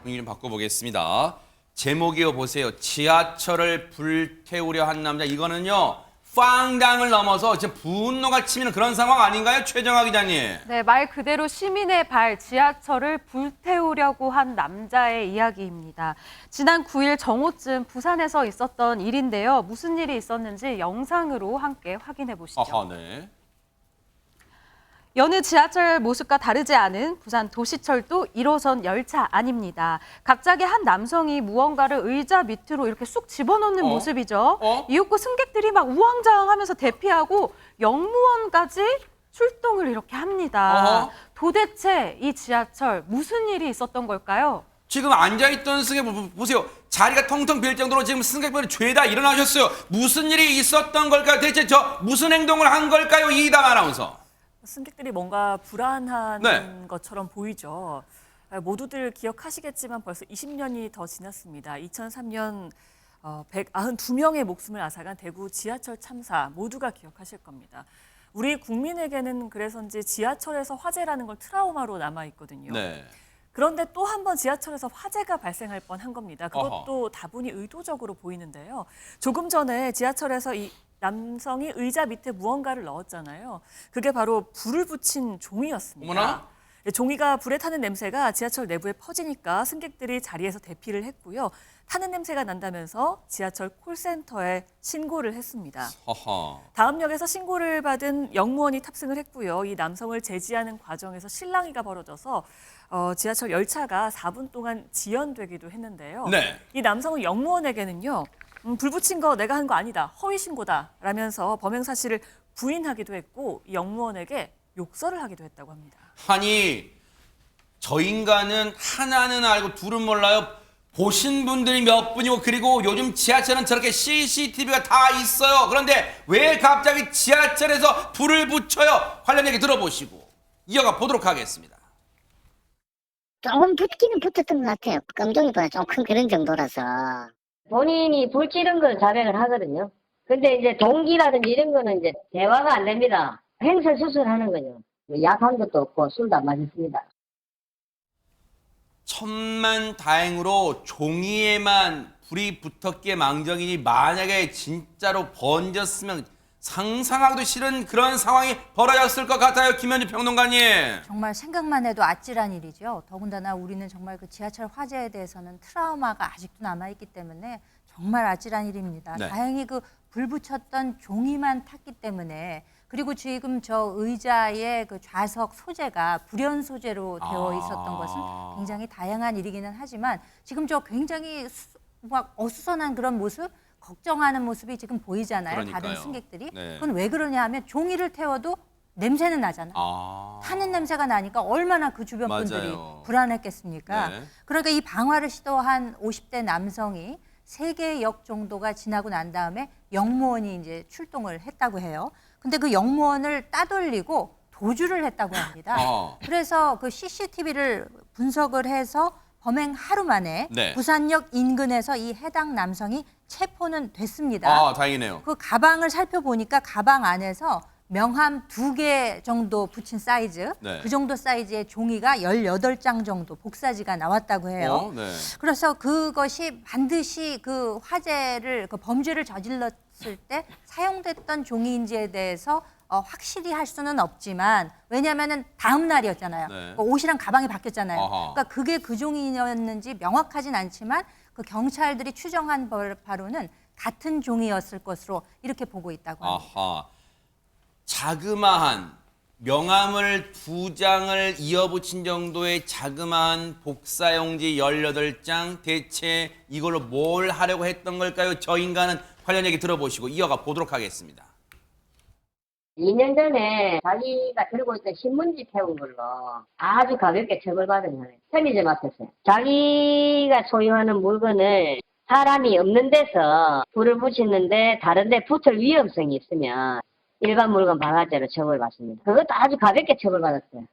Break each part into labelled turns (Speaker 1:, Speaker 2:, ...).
Speaker 1: 분위기 좀 바꿔보겠습니다. 제목이요 보세요. 지하철을 불태우려 한 남자. 이거는요. 빵당을 넘어서 이제 분노가 치미는 그런 상황 아닌가요? 최정화 기자님.
Speaker 2: 네, 말 그대로 시민의 발, 지하철을 불태우려고 한 남자의 이야기입니다. 지난 9일 정오쯤 부산에서 있었던 일인데요. 무슨 일이 있었는지 영상으로 함께 확인해 보시죠.
Speaker 1: 아하, 네.
Speaker 2: 여느 지하철 모습과 다르지 않은 부산 도시철도 1호선 열차 안입니다. 갑자기 한 남성이 무언가를 의자 밑으로 이렇게 쑥 집어넣는 모습이죠. 이윽고 승객들이 막 우왕좌왕하면서 대피하고 영무원까지 출동을 이렇게 합니다. 도대체 이 지하철 무슨 일이 있었던 걸까요?
Speaker 1: 지금 앉아있던 승객 보세요. 자리가 텅텅 빌 정도로 지금 승객분이 죄다 일어나셨어요. 무슨 일이 있었던 걸까요? 대체 저 무슨 행동을 한 걸까요? 이담 아나운서.
Speaker 3: 승객들이 뭔가 불안한
Speaker 1: 네.
Speaker 3: 것처럼 보이죠. 모두들 기억하시겠지만 벌써 20년이 더 지났습니다. 2003년 192명의 목숨을 앗아간 대구 지하철 참사 모두가 기억하실 겁니다. 우리 국민에게는 그래서인지 지하철에서 화재라는 걸 트라우마로 남아있거든요.
Speaker 1: 네.
Speaker 3: 그런데 또 한 번 지하철에서 화재가 발생할 뻔한 겁니다. 그것도 다분히 의도적으로 보이는데요. 조금 전에 지하철에서 이 남성이 의자 밑에 무언가를 넣었잖아요. 그게 바로 불을 붙인 종이였습니다.
Speaker 1: 어머나?
Speaker 3: 종이가 불에 타는 냄새가 지하철 내부에 퍼지니까 승객들이 자리에서 대피를 했고요. 타는 냄새가 난다면서 지하철 콜센터에 신고를 했습니다.
Speaker 1: 허허.
Speaker 3: 다음 역에서 신고를 받은 영무원이 탑승을 했고요. 이 남성을 제지하는 과정에서 실랑이가 벌어져서 지하철 열차가 4분 동안 지연되기도 했는데요.
Speaker 1: 네.
Speaker 3: 이 남성은 영무원에게는요. 불 붙인 거 내가 한 거 아니다. 허위 신고다. 라면서 범행 사실을 부인하기도 했고 이 영무원에게 욕설을 하기도 했다고 합니다.
Speaker 1: 아니 저 인간은 하나는 알고 둘은 몰라요. 보신 분들이 몇 분이고 그리고 요즘 지하철은 저렇게 CCTV가 다 있어요. 그런데 왜 갑자기 지하철에서 불을 붙여요? 관련 얘기 들어보시고 이어가 보도록 하겠습니다.
Speaker 4: 조금 붙기는 붙었던 것 같아요. 깜종이보다 좀 큰 그런 정도라서.
Speaker 5: 본인이 불 지른 건 자백을 하거든요. 근데 이제 동기라든지 이런 거는 이제 대화가 안 됩니다. 횡설수설하는 거죠. 약한 것도 없고 술도 안 마셨습니다.
Speaker 1: 천만 다행으로 종이에만 불이 붙었기에 망정이니 만약에 진짜로 번졌으면 상상하기도 싫은 그런 상황이 벌어졌을 것 같아요. 김현주 평론가님.
Speaker 6: 정말 생각만 해도 아찔한 일이죠. 더군다나 우리는 정말 그 지하철 화재에 대해서는 트라우마가 아직도 남아있기 때문에 정말 아찔한 일입니다.
Speaker 1: 네.
Speaker 6: 다행히 그 불 붙였던 종이만 탔기 때문에 그리고 지금 저 의자의 그 좌석 소재가 불연 소재로 되어 있었던 것은 굉장히 다양한 일이기는 하지만 지금 저 굉장히 막 어수선한 그런 모습 걱정하는 모습이 지금 보이잖아요.
Speaker 1: 그러니까요.
Speaker 6: 다른 승객들이.
Speaker 1: 네.
Speaker 6: 그건 왜 그러냐 하면 종이를 태워도 냄새는 나잖아요. 타는 냄새가 나니까 얼마나 그 주변 분들이
Speaker 1: 맞아요.
Speaker 6: 불안했겠습니까?
Speaker 1: 네.
Speaker 6: 그러니까 이 방화를 시도한 50대 남성이 3개의 역 정도가 지나고 난 다음에 영무원이 이제 출동을 했다고 해요. 근데 그 영무원을 따돌리고 도주를 했다고 합니다. 그래서 그 CCTV를 분석을 해서 범행 하루 만에
Speaker 1: 네.
Speaker 6: 부산역 인근에서 이 해당 남성이 체포는 됐습니다.
Speaker 1: 아, 다행이네요.
Speaker 6: 그 가방을 살펴보니까 가방 안에서 명함 2개 정도 붙인 사이즈,
Speaker 1: 네.
Speaker 6: 그 정도 사이즈의 종이가 18장 정도 복사지가 나왔다고 해요.
Speaker 1: 네.
Speaker 6: 그래서 그것이 반드시 그 화재를, 그 범죄를 저질렀을 때 사용됐던 종이인지에 대해서 확실히 할 수는 없지만 왜냐하면 다음 날이었잖아요.
Speaker 1: 네.
Speaker 6: 그 옷이랑 가방이 바뀌었잖아요.
Speaker 1: 아하.
Speaker 6: 그러니까 그게 그 종이였는지 명확하진 않지만 그 경찰들이 추정한 바로는 같은 종이였을 것으로 이렇게 보고 있다고 합니다.
Speaker 1: 아하. 자그마한 명함을 2장을 이어붙인 정도의 자그마한 복사용지 18장 대체 이걸로 뭘 하려고 했던 걸까요? 저 인간은 관련 얘기 들어보시고 이어가 보도록 하겠습니다.
Speaker 5: 2년 전에 자기가 들고 있던 신문지 태운 걸로 아주 가볍게 처벌받은 거예요. 편의점 앞에서. 자기가 소유하는 물건을 사람이 없는 데서 불을 붙이는데 다른 데 붙을 위험성이 있으면 일반 물건 방화죄로 처벌받습니다. 그것도 아주 가볍게 처벌받았어요.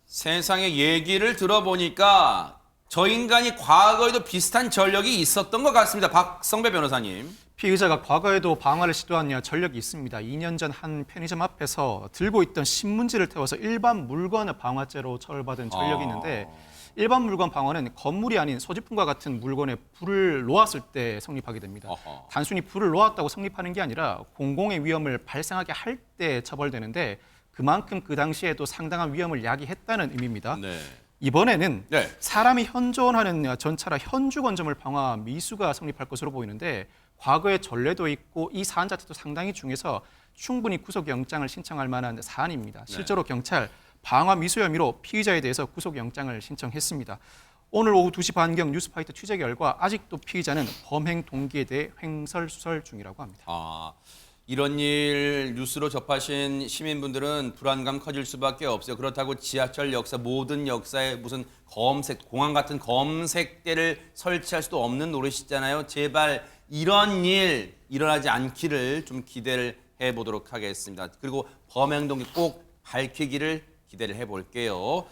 Speaker 1: 세상의 얘기를 들어보니까 저 인간이 과거에도 비슷한 전력이 있었던 것 같습니다. 박성배 변호사님.
Speaker 7: 피의자가 과거에도 방화를 시도한 전력이 있습니다. 2년 전 한 편의점 앞에서 들고 있던 신문지를 태워서 일반 물건을 방화죄로 처벌받은 전력이 있는데 일반 물건 방화는 건물이 아닌 소지품과 같은 물건에 불을 놓았을 때 성립하게 됩니다. 단순히 불을 놓았다고 성립하는 게 아니라 공공의 위험을 발생하게 할 때 처벌되는데 그만큼 그 당시에도 상당한 위험을 야기했다는 의미입니다.
Speaker 1: 네.
Speaker 7: 이번에는
Speaker 1: 네.
Speaker 7: 사람이 현존하는 전차라 현주건조물 방화 미수가 성립할 것으로 보이는데 과거의 전례도 있고 이 사안 자체도 상당히 중요해서 충분히 구속영장을 신청할 만한 사안입니다. 실제로 경찰 방화 미수 혐의로 피의자에 대해서 구속영장을 신청했습니다. 오늘 오후 2시 반경 뉴스파이터 취재 결과 아직도 피의자는 범행 동기에 대해 횡설수설 중이라고 합니다.
Speaker 1: 이런 일 뉴스로 접하신 시민분들은 불안감 커질 수밖에 없어요. 그렇다고 지하철 역사, 모든 역사에 무슨 검색, 공항 같은 검색대를 설치할 수도 없는 노릇이잖아요. 제발 이런 일 일어나지 않기를 좀 기대를 해보도록 하겠습니다. 그리고 범행 동기 꼭 밝히기를 기대를 해볼게요.